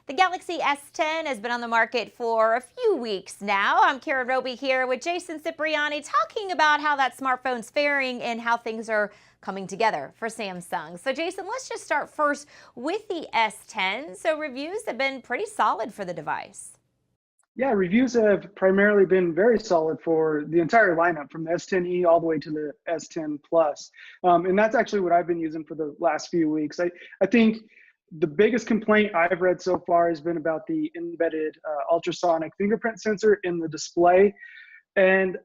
The Galaxy S10 has been on the market for a few weeks now. I'm Karen Roby here with Jason Cipriani talking about how that smartphone's faring and how things are coming together for Samsung. So Jason, let's just start first with the S10. So reviews have been pretty solid for the device. Yeah, reviews have primarily been very solid for the entire lineup, from the S10e all the way to the S10 Plus. And that's actually what I've been using for the last few weeks. I think the biggest complaint I've read so far has been about the embedded ultrasonic fingerprint sensor in the display. And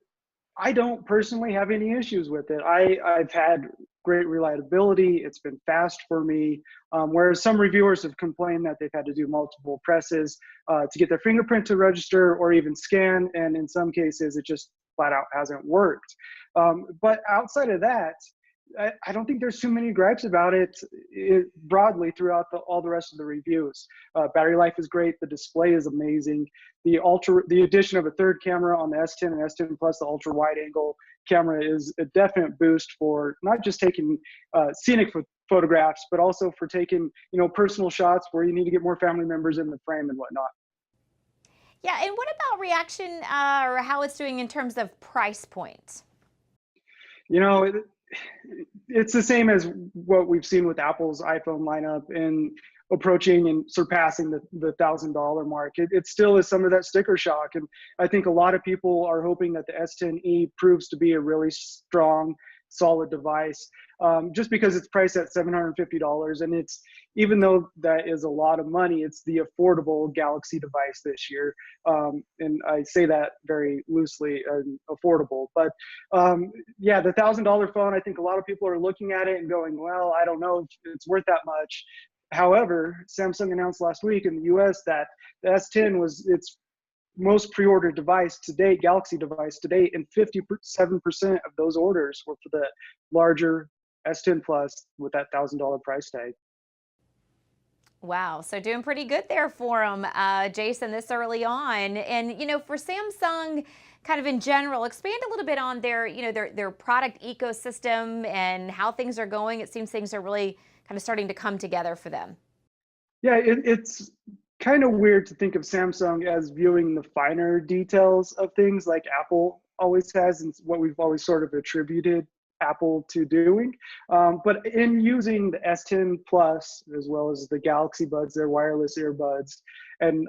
I don't personally have any issues with it. I've had great reliability. It's been fast for me. Whereas some reviewers have complained that they've had to do multiple presses to get their fingerprint to register or even scan. And in some cases, it just flat out hasn't worked. But outside of that, I don't think there's too many gripes about it, broadly throughout all the rest of the reviews. Battery life is great. The display is amazing. The addition of a third camera on the S10 and S10 Plus, the ultra wide angle camera, is a definite boost for not just taking scenic photographs, but also for taking personal shots where you need to get more family members in the frame and whatnot. Yeah, and what about reaction or how it's doing in terms of price point? You know, it's the same as what we've seen with Apple's iPhone lineup and approaching and surpassing the $1,000 mark. It still is some of that sticker shock. And I think a lot of people are hoping that the S10e proves to be a really strong, solid device, just because it's priced at $750. And it's, even though that is a lot of money, it's the affordable Galaxy device this year. And I say that very loosely, affordable. But yeah, the $1,000 phone, I think a lot of people are looking at it and going, well, I don't know if it's worth that much. However, Samsung announced last week in the US that the S10 was its most pre-ordered device to date, Galaxy device to date, and 57% of those orders were for the larger S10 Plus with that $1,000 price tag. Wow, so doing pretty good there for them, Jason, this early on. And, for Samsung, kind of in general, expand a little bit on their product ecosystem and how things are going. It seems things are really kind of starting to come together for them. Yeah, it's kind of weird to think of Samsung as viewing the finer details of things like Apple always has, and what we've always sort of attributed Apple to doing. But in using the S10 Plus, as well as the Galaxy Buds, their wireless earbuds, and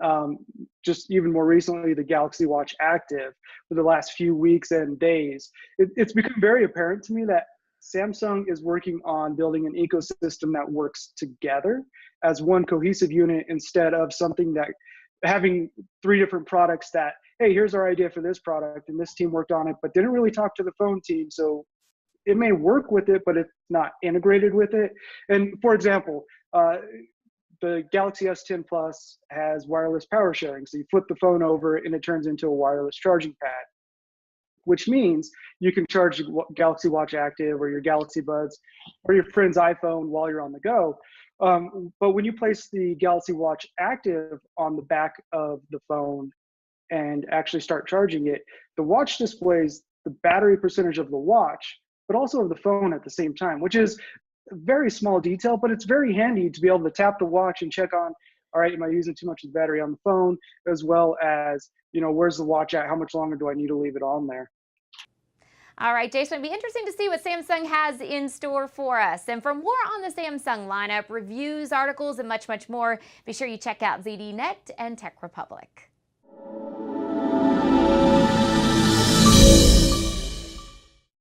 just even more recently, the Galaxy Watch Active for the last few weeks and days, it's become very apparent to me that Samsung is working on building an ecosystem that works together as one cohesive unit, instead of something that having three different products that, hey, here's our idea for this product, and this team worked on it, but didn't really talk to the phone team. So it may work with it, but it's not integrated with it. And for example, the Galaxy S10 Plus has wireless power sharing. So you flip the phone over and it turns into a wireless charging pad, which means you can charge your Galaxy Watch Active or your Galaxy Buds or your friend's iPhone while you're on the go. But when you place the Galaxy Watch Active on the back of the phone and actually start charging it, the watch displays the battery percentage of the watch, but also of the phone at the same time, which is a very small detail, but it's very handy to be able to tap the watch and check on, all right, am I using too much of the battery on the phone, as well as, where's the watch at? How much longer do I need to leave it on there? All right, Jason, it'll be interesting to see what Samsung has in store for us. And for more on the Samsung lineup, reviews, articles, and much, much more, be sure you check out ZDNet and Tech Republic.